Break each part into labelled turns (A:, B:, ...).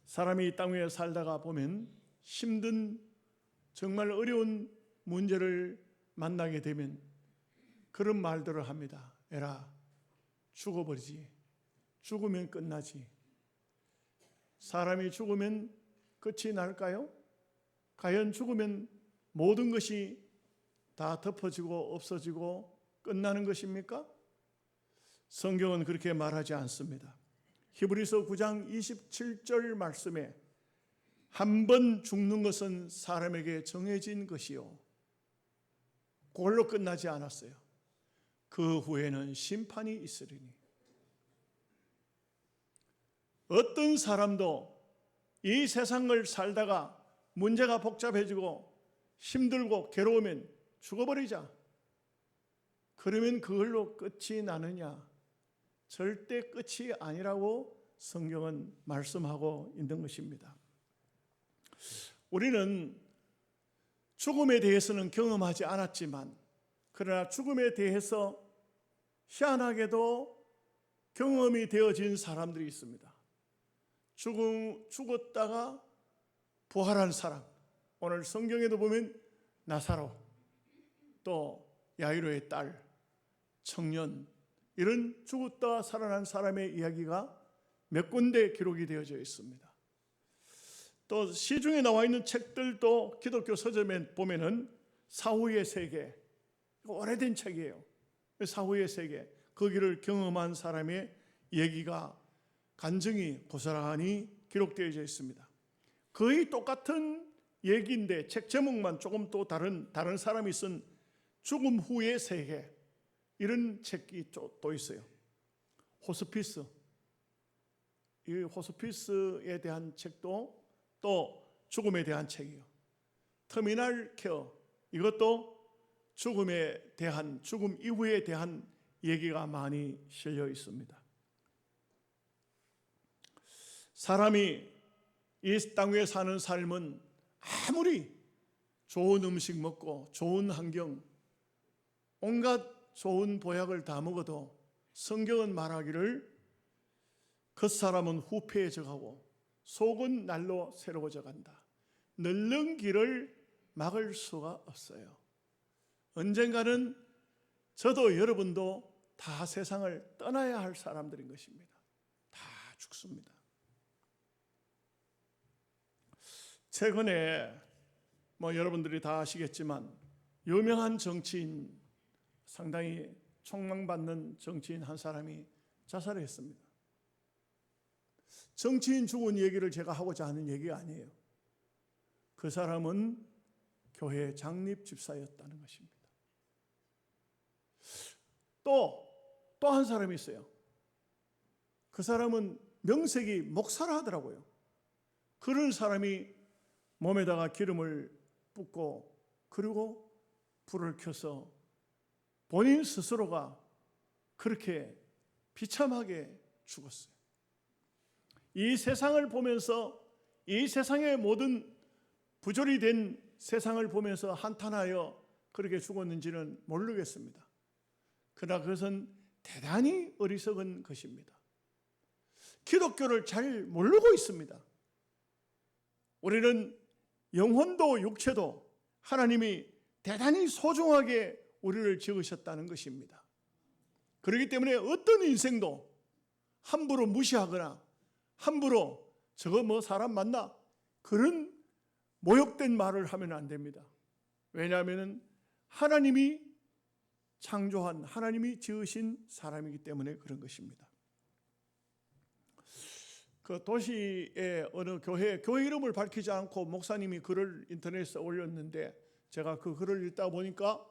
A: 사람이 이 땅 위에 살다가 보면 힘든 정말 어려운 문제를 만나게 되면 그런 말들을 합니다. 에라, 죽어버리지. 죽으면 끝나지. 사람이 죽으면 끝이 날까요? 과연 죽으면 모든 것이 다 덮어지고 없어지고 끝나는 것입니까? 성경은 그렇게 말하지 않습니다. 히브리서 9장 27절 말씀에 한 번 죽는 것은 사람에게 정해진 것이요, 그걸로 끝나지 않았어요. 그 후에는 심판이 있으리니. 어떤 사람도 이 세상을 살다가 문제가 복잡해지고 힘들고 괴로우면 죽어버리자, 그러면 그걸로 끝이 나느냐? 절대 끝이 아니라고 성경은 말씀하고 있는 것입니다. 우리는 죽음에 대해서는 경험하지 않았지만, 그러나 죽음에 대해서 희한하게도 경험이 되어진 사람들이 있습니다. 죽었다가 부활한 사람, 오늘 성경에도 보면 나사로, 또 야이로의 딸, 청년, 이런 죽었다 살아난 사람의 이야기가 몇 군데 기록이 되어져 있습니다. 또 시중에 나와 있는 책들도 기독교 서점에 보면은 사후의 세계, 오래된 책이에요. 사후의 세계, 거기를 경험한 사람의 얘기가 간증이 고스란히 기록되어져 있습니다. 거의 똑같은 얘기인데 책 제목만 조금 또 다른 사람이 쓴 죽음 후의 세계, 이런 책이 또 있어요. 호스피스, 이 호스피스에 대한 책도 또 죽음에 대한 책이요. 터미널 케어, 이것도 죽음에 대한, 죽음 이후에 대한 얘기가 많이 실려 있습니다. 사람이 이 땅 위에 사는 삶은 아무리 좋은 음식 먹고 좋은 환경, 온갖 좋은 보약을 다 먹어도 성경은 말하기를 겉사람은 후패해져 가고 속은 날로 새로워져 간다. 늙는 길을 막을 수가 없어요. 언젠가는 저도 여러분도 다 세상을 떠나야 할 사람들인 것입니다. 다 죽습니다. 최근에 여러분들이 다 아시겠지만 유명한 정치인, 상당히 촉망받는 정치인 한 사람이 자살을 했습니다. 정치인 죽은 얘기를 제가 하고자 하는 얘기가 아니에요. 그 사람은 교회 장립 집사였다는 것입니다. 또 한 사람이 있어요. 그 사람은 명색이 목사라 하더라고요. 그런 사람이 몸에다가 기름을 붓고 그리고 불을 켜서 본인 스스로가 그렇게 비참하게 죽었어요. 이 세상을 보면서, 이 세상의 모든 부조리 된 세상을 보면서 한탄하여 그렇게 죽었는지는 모르겠습니다. 그러나 그것은 대단히 어리석은 것입니다. 기독교를 잘 모르고 있습니다. 우리는 영혼도 육체도 하나님이 대단히 소중하게 우리를 지으셨다는 것입니다. 그렇기 때문에 어떤 인생도 함부로 무시하거나 함부로 저거 사람 맞나? 그런 모욕된 말을 하면 안 됩니다. 왜냐하면 하나님이 창조한, 하나님이 지으신 사람이기 때문에 그런 것입니다. 그 도시의 어느 교회 이름을 밝히지 않고 목사님이 글을 인터넷에 올렸는데, 제가 그 글을 읽다 보니까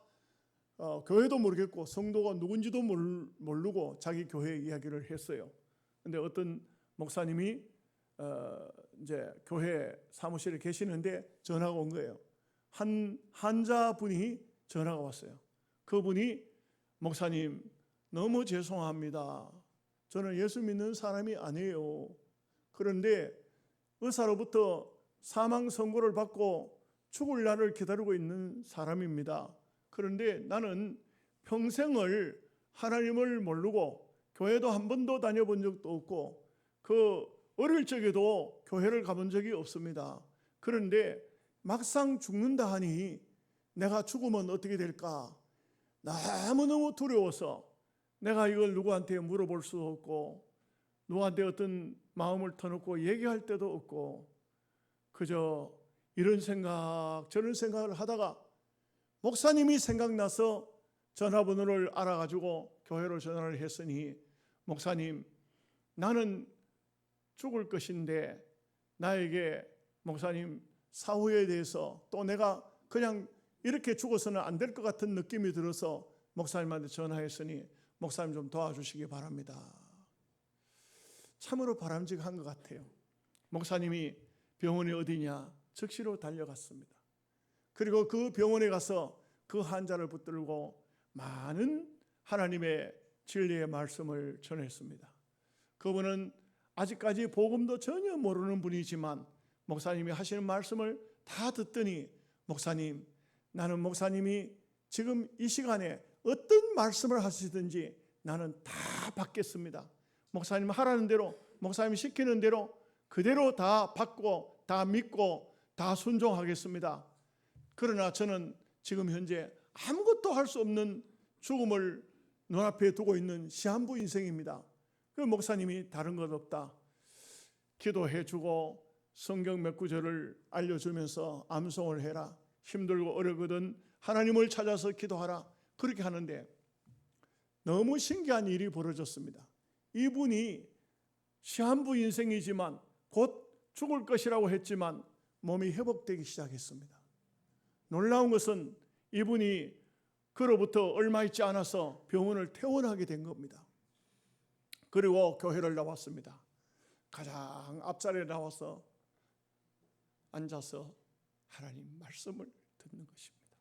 A: 교회도 모르겠고 성도가 누군지도 모르고 자기 교회 이야기를 했어요. 근데 어떤 목사님이 이제 교회 사무실에 계시는데 전화가 온 거예요. 한 환자분이 전화가 왔어요. 그분이 목사님, 너무 죄송합니다. 저는 예수 믿는 사람이 아니에요. 그런데 의사로부터 사망 선고를 받고 죽을 날을 기다리고 있는 사람입니다. 그런데 나는 평생을 하나님을 모르고 교회도 한 번도 다녀본 적도 없고 그 어릴 적에도 교회를 가본 적이 없습니다. 그런데 막상 죽는다 하니 내가 죽으면 어떻게 될까? 너무너무 두려워서 내가 이걸 누구한테 물어볼 수도 없고 누구한테 어떤 마음을 터놓고 얘기할 때도 없고 그저 이런 생각 저런 생각을 하다가 목사님이 생각나서 전화번호를 알아가지고 교회로 전화를 했으니 목사님 나는 죽을 것인데 나에게 목사님 사후에 대해서 또 내가 그냥 이렇게 죽어서는 안 될 것 같은 느낌이 들어서 목사님한테 전화했으니 목사님 좀 도와주시기 바랍니다. 참으로 바람직한 것 같아요. 목사님이 병원이 어디냐 즉시로 달려갔습니다. 그리고 그 병원에 가서 그 환자를 붙들고 많은 하나님의 진리의 말씀을 전했습니다. 그분은 아직까지 복음도 전혀 모르는 분이지만 목사님이 하시는 말씀을 다 듣더니 목사님 나는 목사님이 지금 이 시간에 어떤 말씀을 하시든지 나는 다 받겠습니다. 목사님 하라는 대로 목사님 시키는 대로 그대로 다 받고 다 믿고 다 순종하겠습니다. 그러나 저는 지금 현재 아무것도 할 수 없는 죽음을 눈앞에 두고 있는 시한부 인생입니다. 그 목사님이 다른 것 없다. 기도해주고 성경 몇 구절을 알려주면서 암송을 해라. 힘들고 어렵거든 하나님을 찾아서 기도하라. 그렇게 하는데 너무 신기한 일이 벌어졌습니다. 이분이 시한부 인생이지만 곧 죽을 것이라고 했지만 몸이 회복되기 시작했습니다. 놀라운 것은 이분이 그로부터 얼마 있지 않아서 병원을 퇴원하게 된 겁니다. 그리고 교회를 나왔습니다. 가장 앞자리에 나와서 앉아서 하나님 말씀을 듣는 것입니다.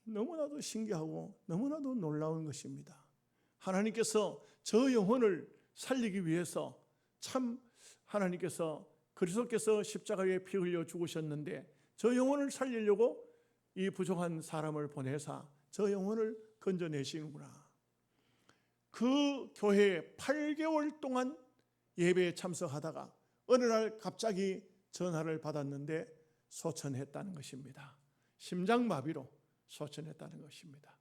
A: 너무나도 신기하고 너무나도 놀라운 것입니다. 하나님께서 저 영혼을 살리기 위해서 참 하나님께서 그리스도께서 십자가에 피 흘려 죽으셨는데 저 영혼을 살리려고 이 부족한 사람을 보내사 저 영혼을 건져내시는구나. 그 교회에 8개월 동안 예배에 참석하다가 어느 날 갑자기 전화를 받았는데 소천했다는 것입니다. 심장마비로 소천했다는 것입니다.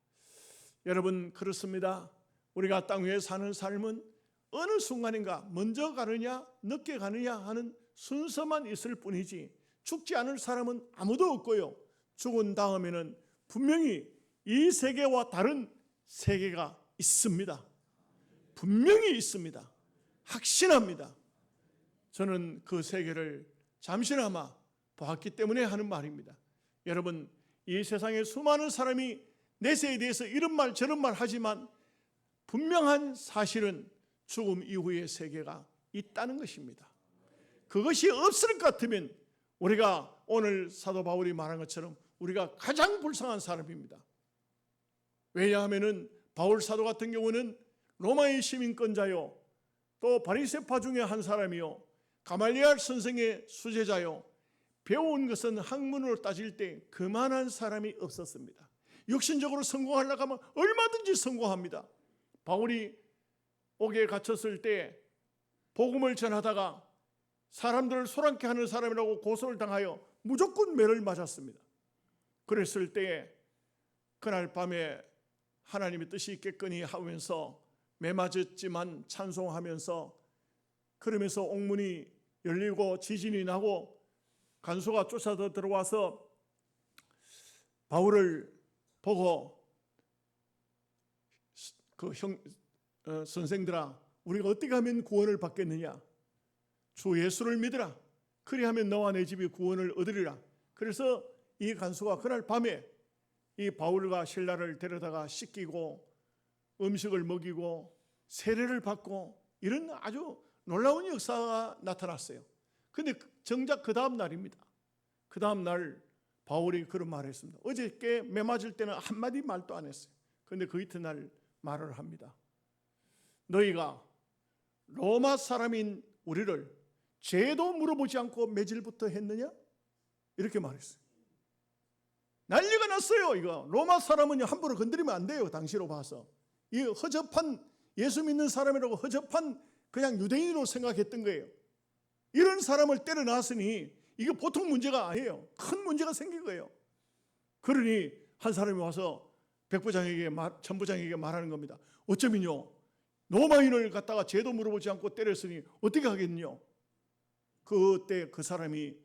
A: 여러분 그렇습니다. 우리가 땅 위에 사는 삶은 어느 순간인가 먼저 가느냐 늦게 가느냐 하는 순서만 있을 뿐이지 죽지 않을 사람은 아무도 없고요. 죽은 다음에는 분명히 이 세계와 다른 세계가 있습니다. 분명히 있습니다. 확신합니다. 저는 그 세계를 잠시나마 보았기 때문에 하는 말입니다. 여러분 이 세상에 수많은 사람이 내세에 대해서 이런 말 저런 말 하지만 분명한 사실은 죽음 이후의 세계가 있다는 것입니다. 그것이 없을 것 같으면 우리가 오늘 사도 바울이 말한 것처럼 우리가 가장 불쌍한 사람입니다. 왜냐하면 바울 사도 같은 경우는 로마의 시민권자요 또 바리새파 중에 한 사람이요 가말리엘 선생의 수제자요 배운 것은 학문으로 따질 때 그만한 사람이 없었습니다. 육신적으로 성공하려고 하면 얼마든지 성공합니다. 바울이 옥에 갇혔을 때 복음을 전하다가 사람들을 소란케 하는 사람이라고 고소를 당하여 무조건 매를 맞았습니다. 그랬을 때 그날 밤에 하나님의 뜻이 있겠거니 하면서 매 맞았지만 찬송하면서 그러면서 옥문이 열리고 지진이 나고 간수가 쫓아서 들어와서 바울을 보고 선생들아 우리가 어떻게 하면 구원을 받겠느냐. 주 예수를 믿으라. 그리하면 너와 내 집이 구원을 얻으리라. 그래서 이 간수가 그날 밤에 이 바울과 실라를 데려다가 씻기고 음식을 먹이고 세례를 받고 이런 아주 놀라운 역사가 나타났어요. 그런데 정작 그 다음 날입니다. 그 다음 날 바울이 그런 말을 했습니다. 어저께 매 맞을 때는 한마디 말도 안 했어요. 그런데 그 이튿날 말을 합니다. 너희가 로마 사람인 우리를 죄도 물어보지 않고 매질부터 했느냐? 이렇게 말했어요. 난리가 났어요. 이거 로마 사람은 함부로 건드리면 안 돼요. 당시로 봐서 이 허접한 예수 믿는 사람이라고 허접한 그냥 유대인으로 생각했던 거예요. 이런 사람을 때려놨으니 이게 보통 문제가 아니에요. 큰 문제가 생긴 거예요. 그러니 한 사람이 와서 천부장에게 말하는 겁니다. 어쩌면요, 로마인을 갖다가 죄도 물어보지 않고 때렸으니 어떻게 하겠냐. 그때 그 사람이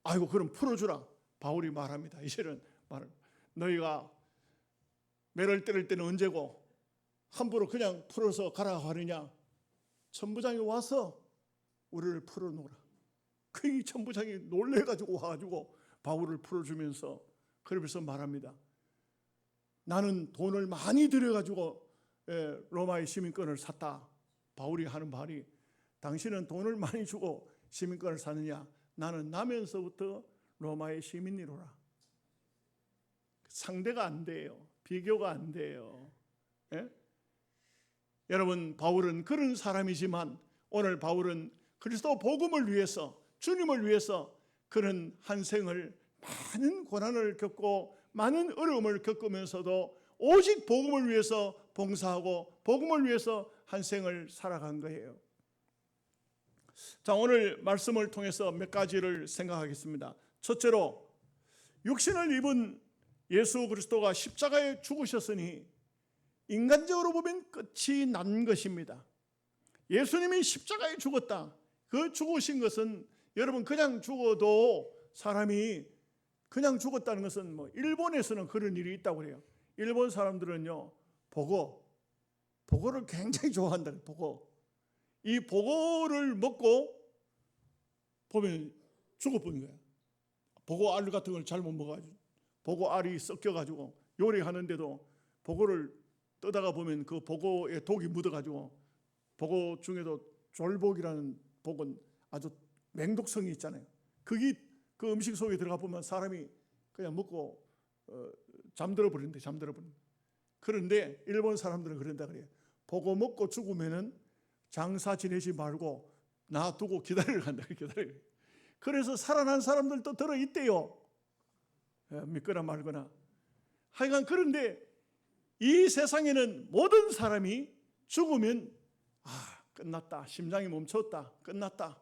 A: 아이고 그럼 풀어주라. 바울이 말합니다. 이제는 너희가 매를 때릴 때는 언제고 함부로 그냥 풀어서 가라고 하느냐. 천부장이 와서 우리를 풀어놓으라. 그 천부장이 놀래가지고 와가지고 바울을 풀어주면서 그러면서 말합니다. 나는 돈을 많이 들여가지고 로마의 시민권을 샀다. 바울이 하는 말이 당신은 돈을 많이 주고 시민권을 샀느냐. 나는 나면서부터 로마의 시민이로라. 상대가 안 돼요. 비교가 안 돼요. 예? 여러분, 바울은 그런 사람이지만 오늘 바울은 그리스도 복음을 위해서, 주님을 위해서 그런 한 생을 많은 고난을 겪고 많은 어려움을 겪으면서도 오직 복음을 위해서 봉사하고 복음을 위해서 한 생을 살아간 거예요. 자, 오늘 말씀을 통해서 몇 가지를 생각하겠습니다. 첫째로, 육신을 입은 예수 그리스도가 십자가에 죽으셨으니 인간적으로 보면 끝이 난 것입니다. 예수님이 십자가에 죽었다. 그 죽으신 것은 여러분 그냥 죽어도 사람이 그냥 죽었다는 것은 일본에서는 그런 일이 있다고 그래요. 일본 사람들은요, 보고를 굉장히 좋아한다. 이 보고를 먹고 보면 죽어버린 거예요. 보고 알 같은 걸 잘못 먹어가지고 보고 알이 섞여가지고 요리하는데도 보고를 떠다가 보면 그 보고에 독이 묻어가지고 보고 중에도 졸복이라는 복은 아주 맹독성이 있잖아요. 그게 그 음식 속에 들어가 보면 사람이 그냥 먹고 잠들어 버린대. 그런데 일본 사람들은 그런다 그래요. 보고 먹고 죽으면은 장사 지내지 말고 놔두고 기다리러 간다. 그래서 살아난 사람들도 들어 있대요. 믿거나 말거나. 하여간 그런데 이 세상에는 모든 사람이 죽으면 끝났다. 심장이 멈췄다. 끝났다.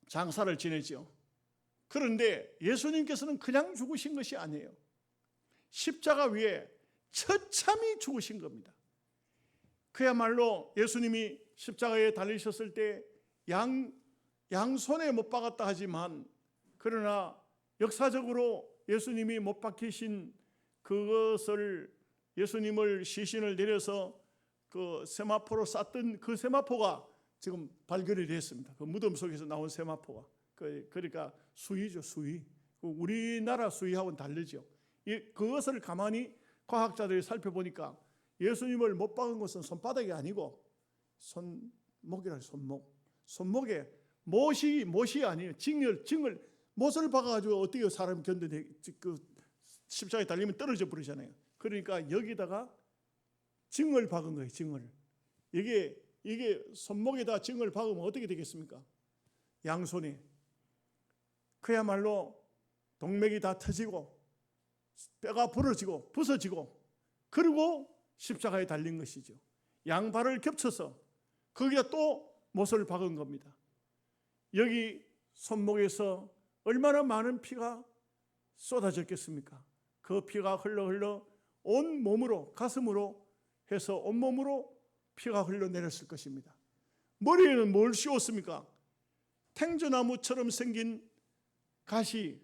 A: 장사를 지내죠. 그런데 예수님께서는 그냥 죽으신 것이 아니에요. 십자가 위에 처참히 죽으신 겁니다. 그야말로 예수님이 십자가에 달리셨을 때 양손에 못 박았다 하지만 그러나 역사적으로 예수님이 못 박히신 그것을 예수님을 시신을 내려서 그 세마포로 쌌던 그 세마포가 지금 발견이 됐습니다. 그 무덤 속에서 나온 세마포가. 그러니까 수의죠, 수의. 우리나라 수의하고는 다르죠. 그것을 가만히 과학자들이 살펴보니까 예수님을 못 박은 것은 손바닥이 아니고 손목이라 손목에 못이 아니에요. 징을 못을 박아가지고 어떻게 사람이 견뎌내? 그 십자가에 달리면 떨어져 버리잖아요. 그러니까 여기다가 징을 박은 거예요. 징을. 이게 손목에다 징을 박으면 어떻게 되겠습니까? 양손에. 그야말로 동맥이 다 터지고 뼈가 부러지고 부서지고 그리고 십자가에 달린 것이죠. 양발을 겹쳐서 거기다 또 못을 박은 겁니다. 여기 손목에서 얼마나 많은 피가 쏟아졌겠습니까? 그 피가 흘러 온 몸으로, 가슴으로 해서 온몸으로 피가 흘러내렸을 것입니다. 머리에는 뭘 씌웠습니까? 탱저나무처럼 생긴 가시,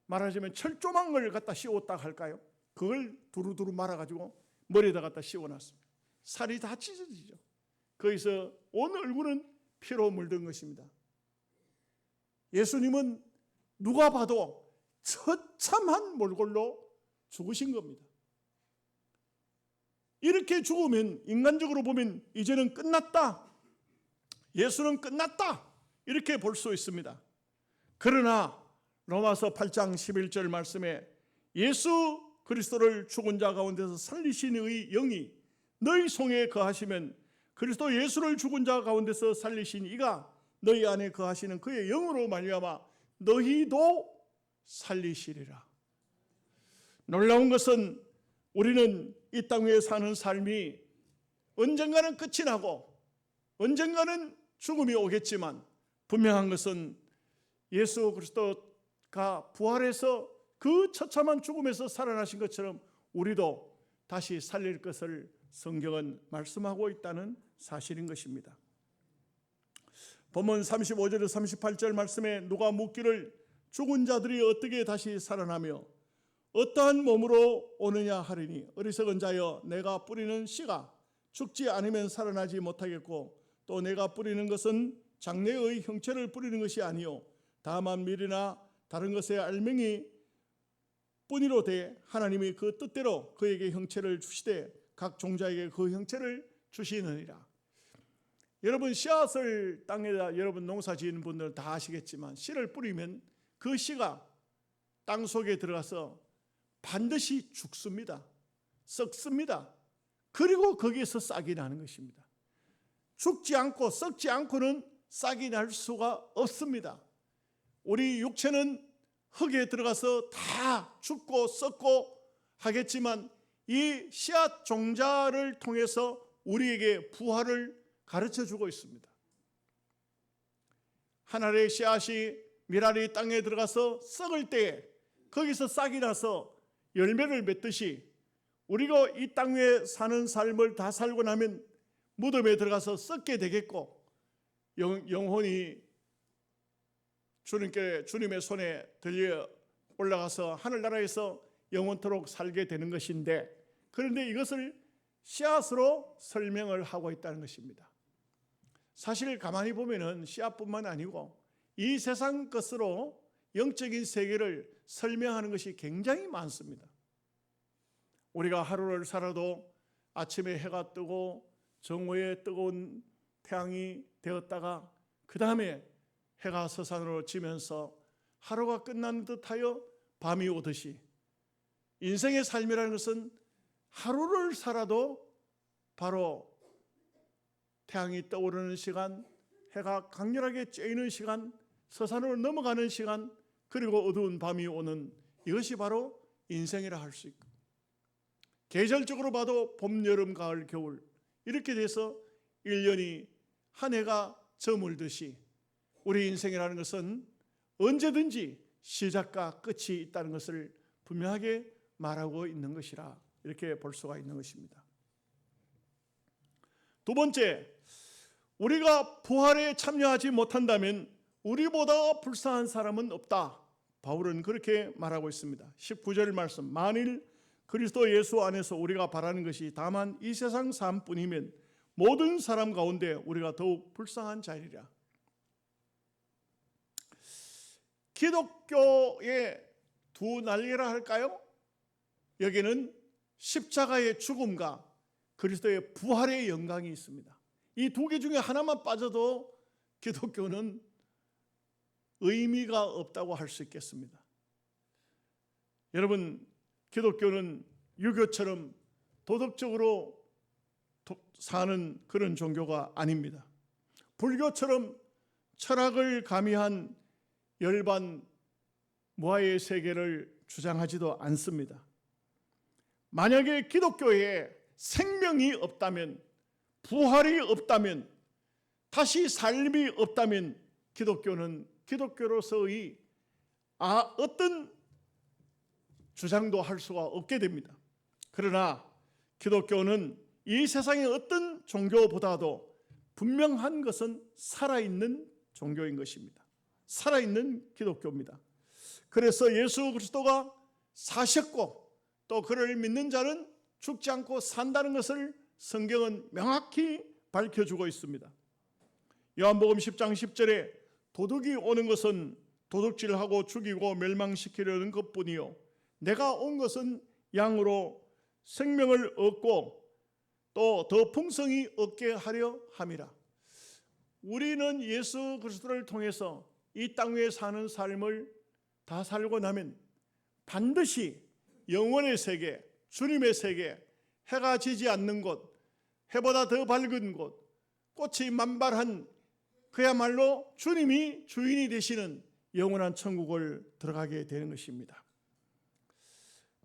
A: 말하자면 철조망 걸 갖다 씌웠다 할까요? 그걸 두루두루 말아가지고 머리에다 갖다 씌워놨습니다. 살이 다 찢어지죠. 거기서 온 얼굴은 피로 물든 것입니다. 예수님은 누가 봐도 처참한 몰골로 죽으신 겁니다. 이렇게 죽으면 인간적으로 보면 이제는 끝났다. 예수는 끝났다. 이렇게 볼 수 있습니다. 그러나 로마서 8장 11절 말씀에 예수 그리스도를 죽은 자 가운데서 살리신 의 영이 너희 속에 거하시면 그리스도 예수를 죽은 자 가운데서 살리신 이가 너희 안에 거하시는 그의 영으로 말미암아 너희도 살리시리라. 놀라운 것은 우리는 이 땅 위에 사는 삶이 언젠가는 끝이 나고 언젠가는 죽음이 오겠지만 분명한 것은 예수 그리스도가 부활해서 그 처참한 죽음에서 살아나신 것처럼 우리도 다시 살릴 것을 성경은 말씀하고 있다는 사실인 것입니다. 본문 35절에서 38절 말씀에 누가 묻기를 죽은 자들이 어떻게 다시 살아나며 어떠한 몸으로 오느냐 하리니 어리석은 자여 내가 뿌리는 씨가 죽지 않으면 살아나지 못하겠고 또 내가 뿌리는 것은 장래의 형체를 뿌리는 것이 아니요 다만 밀이나 다른 것의 알맹이 뿐이로되 하나님이 그 뜻대로 그에게 형체를 주시되 각 종자에게 그 형체를 주시느니라. 여러분 씨앗을 땅에다 여러분 농사 지은 분들은 다 아시겠지만 씨를 뿌리면 그 씨가 땅 속에 들어가서 반드시 죽습니다. 썩습니다. 그리고 거기에서 싹이 나는 것입니다. 죽지 않고 썩지 않고는 싹이 날 수가 없습니다. 우리 육체는 흙에 들어가서 다 죽고 썩고 하겠지만 이 씨앗 종자를 통해서 우리에게 부활을 가르쳐주고 있습니다. 한 알의 씨앗이 밀알이 땅에 들어가서 썩을 때에 거기서 싹이 나서 열매를 맺듯이 우리가 이 땅 위에 사는 삶을 다 살고 나면 무덤에 들어가서 썩게 되겠고 영혼이 주님의 손에 들려 올라가서 하늘나라에서 영원토록 살게 되는 것인데, 그런데 이것을 씨앗으로 설명을 하고 있다는 것입니다. 사실 가만히 보면은 씨앗뿐만 아니고 이 세상 것으로 영적인 세계를 설명하는 것이 굉장히 많습니다. 우리가 하루를 살아도 아침에 해가 뜨고 정오에 뜨거운 태양이 되었다가 그 다음에 해가 서산으로 지면서 하루가 끝난 듯하여 밤이 오듯이 인생의 삶이라는 것은 하루를 살아도 바로 태양이 떠오르는 시간, 해가 강렬하게 쬐이는 시간, 서산으로 넘어가는 시간, 그리고 어두운 밤이 오는 이것이 바로 인생이라 할 수 있고, 계절적으로 봐도 봄, 여름, 가을, 겨울 이렇게 돼서 1년이 한 해가 저물듯이 우리 인생이라는 것은 언제든지 시작과 끝이 있다는 것을 분명하게 말하고 있는 것이라 이렇게 볼 수가 있는 것입니다. 두 번째, 우리가 부활에 참여하지 못한다면 우리보다 불쌍한 사람은 없다. 바울은 그렇게 말하고 있습니다. 19절 말씀, 만일 그리스도 예수 안에서 우리가 바라는 것이 다만 이 세상 삶뿐이면 모든 사람 가운데 우리가 더욱 불쌍한 자리라. 기독교의 두 날개라 할까요? 여기는 십자가의 죽음과 그리스도의 부활의 영광이 있습니다. 이 두 개 중에 하나만 빠져도 기독교는 의미가 없다고 할 수 있겠습니다. 여러분, 기독교는 유교처럼 도덕적으로 사는 그런 종교가 아닙니다. 불교처럼 철학을 가미한 열반 무아의 세계를 주장하지도 않습니다. 만약에 기독교에 생명이 없다면, 부활이 없다면, 다시 삶이 없다면 기독교는 기독교로서의 어떤 주장도 할 수가 없게 됩니다. 그러나 기독교는 이 세상의 어떤 종교보다도 분명한 것은 살아있는 종교인 것입니다. 살아있는 기독교입니다. 그래서 예수 그리스도가 사셨고 또 그를 믿는 자는 죽지 않고 산다는 것을 성경은 명확히 밝혀주고 있습니다. 요한복음 10장 10절에 도둑이 오는 것은 도둑질하고 죽이고 멸망시키려는 것뿐이요 내가 온 것은 양으로 생명을 얻고 또 더 풍성히 얻게 하려 함이라. 우리는 예수 그리스도를 통해서 이 땅 위에 사는 삶을 다 살고 나면 반드시 영원의 세계, 주님의 세계, 해가 지지 않는 곳, 해보다 더 밝은 곳, 꽃이 만발한 그야말로 주님이 주인이 되시는 영원한 천국을 들어가게 되는 것입니다.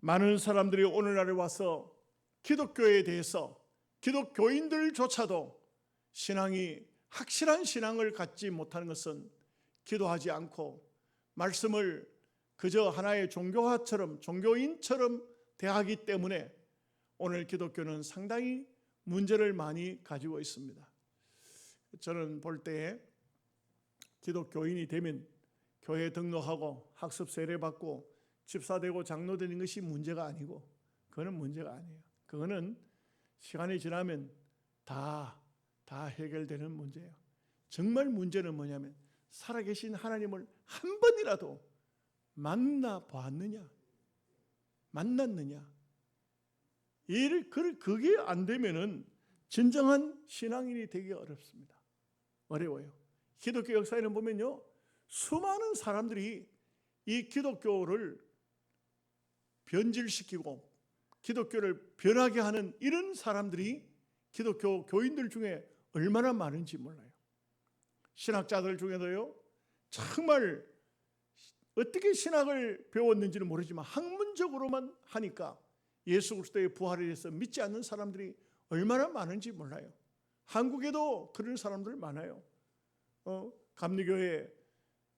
A: 많은 사람들이 오늘날에 와서 기독교에 대해서 기독교인들조차도 신앙이 확실한 신앙을 갖지 못하는 것은 기도하지 않고 말씀을 그저 하나의 종교화처럼, 종교인처럼 대하기 때문에 오늘 기독교는 상당히 문제를 많이 가지고 있습니다. 저는 볼 때에 기독교인이 되면 교회 등록하고 학습 세례받고 집사되고 장로되는 것이 문제가 아니고, 그거는 문제가 아니에요. 그거는 시간이 지나면 다 해결되는 문제예요. 정말 문제는 뭐냐면 살아계신 하나님을 한 번이라도 만났느냐. 그게 안 되면은 진정한 신앙인이 되기 어렵습니다. 어려워요. 기독교 역사에는 보면요, 수많은 사람들이 이 기독교를 변질시키고 기독교를 변하게 하는 이런 사람들이 기독교 교인들 중에 얼마나 많은지 몰라요. 신학자들 중에도요, 정말 어떻게 신학을 배웠는지는 모르지만 학문적으로만 하니까 예수 그리스도의 부활에 대해서 믿지 않는 사람들이 얼마나 많은지 몰라요. 한국에도 그런 사람들 많아요. 감리교회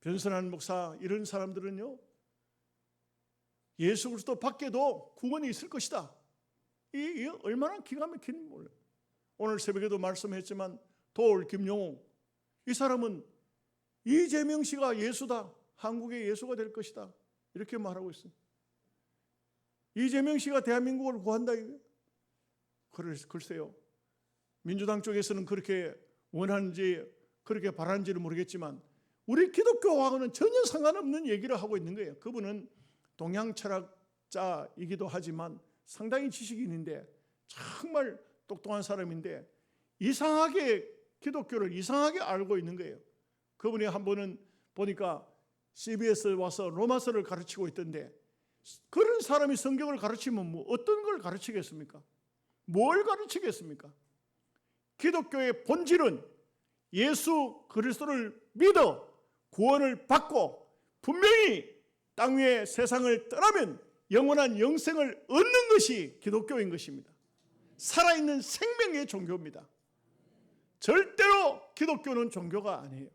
A: 변선한 목사 이런 사람들은요, 예수 그리스도 밖에도 구원이 있을 것이다. 이 얼마나 기가 막히는지 몰라요. 오늘 새벽에도 말씀했지만 도올 김용웅, 이 사람은 이재명 씨가 예수다, 한국의 예수가 될 것이다, 이렇게 말하고 있습니다. 이재명 씨가 대한민국을 구한다. 글쎄요, 민주당 쪽에서는 그렇게 원하는지 그렇게 바라는지는 모르겠지만 우리 기독교하고는 전혀 상관없는 얘기를 하고 있는 거예요. 그분은 동양 철학자이기도 하지만 상당히 지식인인데 정말 똑똑한 사람인데 이상하게 기독교를 이상하게 알고 있는 거예요. 그분이 한 번은 보니까 CBS 와서 로마서를 가르치고 있던데, 그런 사람이 성경을 가르치면 뭐 어떤 걸 가르치겠습니까? 뭘 가르치겠습니까? 기독교의 본질은 예수 그리스도를 믿어 구원을 받고 분명히 땅 위에 세상을 떠나면 영원한 영생을 얻는 것이 기독교인 것입니다. 살아있는 생명의 종교입니다. 절대로 기독교는 종교가 아니에요.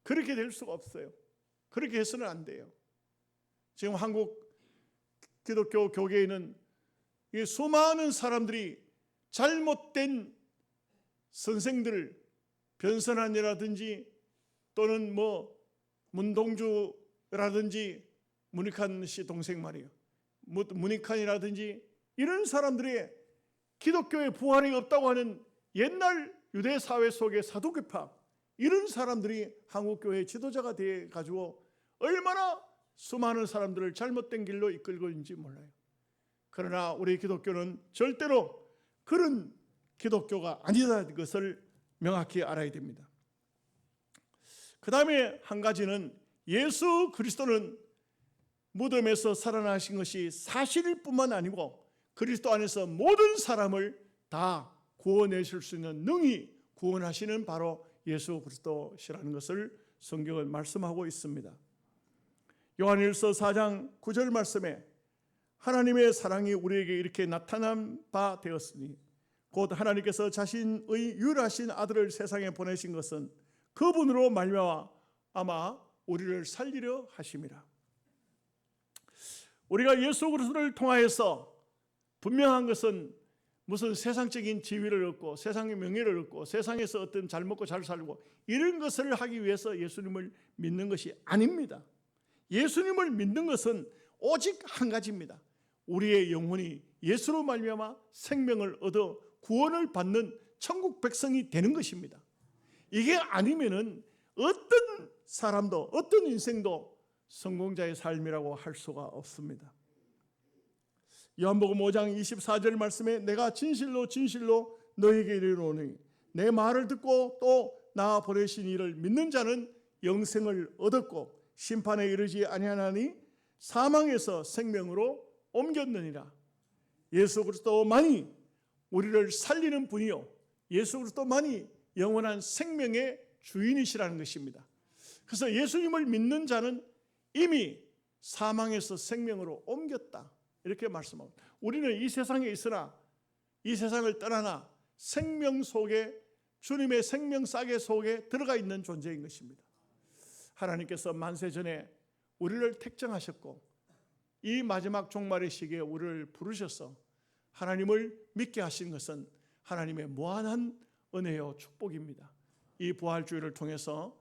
A: 그렇게 될 수가 없어요. 그렇게 해서는 안 돼요. 지금 한국 기독교 교계에는 이 수많은 사람들이 잘못된 선생들을, 변선한이라든지 또는 문동주라든지, 문익환 씨 동생 말이에요, 문익환이라든지 이런 사람들의 기독교의 부활이 없다고 하는 옛날 유대 사회 속의 사두개파, 이런 사람들이 한국교회 지도자가 돼 가지고 얼마나 수많은 사람들을 잘못된 길로 이끌고 있는지 몰라요. 그러나 우리 기독교는 절대로 그런 기독교가 아니다는 것을 명확히 알아야 됩니다. 그 다음에 한 가지는 예수 그리스도는 무덤에서 살아나신 것이 사실일 뿐만 아니고 그리스도 안에서 모든 사람을 다 구원하실 수 있는 능히 구원하시는 바로 예수 그리스도시라는 것을 성경은 말씀하고 있습니다. 요한일서 4장 9절 말씀에 하나님의 사랑이 우리에게 이렇게 나타난 바 되었으니 곧 하나님께서 자신의 유일하신 아들을 세상에 보내신 것은 그분으로 말미암아 아마 우리를 살리려 하심이라. 우리가 예수 그리스도를 통하여서 분명한 것은 무슨 세상적인 지위를 얻고 세상의 명예를 얻고 세상에서 어떤 잘 먹고 잘 살고 이런 것을 하기 위해서 예수님을 믿는 것이 아닙니다. 예수님을 믿는 것은 오직 한 가지입니다. 우리의 영혼이 예수로 말미암아 생명을 얻어 구원을 받는 천국 백성이 되는 것입니다. 이게 아니면은 어떤 사람도 어떤 인생도 성공자의 삶이라고 할 수가 없습니다. 요한복음 5장 24절 말씀에 내가 진실로 진실로 너에게 이르노니 내 말을 듣고 또 나 보내신 이를 믿는 자는 영생을 얻었고 심판에 이르지 아니하나니 사망에서 생명으로 옮겼느니라. 예수 그리스도만이 우리를 살리는 분이요, 예수 그리스도만이 영원한 생명의 주인이시라는 것입니다. 그래서 예수님을 믿는 자는 이미 사망에서 생명으로 옮겼다, 이렇게 말씀합니다. 우리는 이 세상에 있으나 이 세상을 떠나나 생명 속에 주님의 생명 싸개 속에 들어가 있는 존재인 것입니다. 하나님께서 만세 전에 우리를 택정하셨고 이 마지막 종말의 시기에 우리를 부르셔서 하나님을 믿게 하신 것은 하나님의 무한한 은혜요 축복입니다. 이 부활주의를 통해서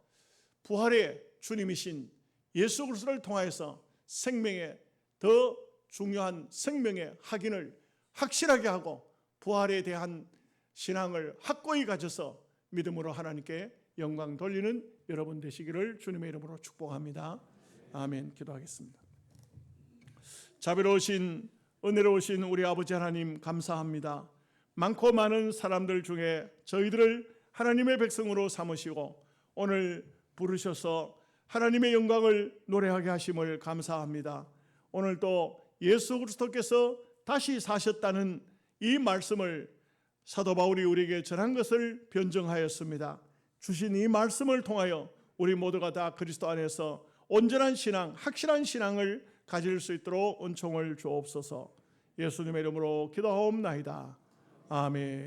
A: 부활의 주님이신 예수 그리스도를 통하여서 생명의 더 중요한 생명의 확인을 확실하게 하고 부활에 대한 신앙을 확고히 가져서 믿음으로 하나님께 영광 돌리는 여러분 되시기를 주님의 이름으로 축복합니다. 아멘. 기도하겠습니다. 자비로우신 은혜로우신 우리 아버지 하나님 감사합니다. 많고 많은 사람들 중에 저희들을 하나님의 백성으로 삼으시고 오늘 부르셔서 하나님의 영광을 노래하게 하심을 감사합니다. 오늘 또 예수 그리스도께서 다시 사셨다는 이 말씀을 사도 바울이 우리에게 전한 것을 변증하였습니다. 주신 이 말씀을 통하여 우리 모두가 다 그리스도 안에서 온전한 신앙, 확실한 신앙을 가질 수 있도록 은총을 주옵소서. 예수님의 이름으로 기도하옵나이다. 아멘.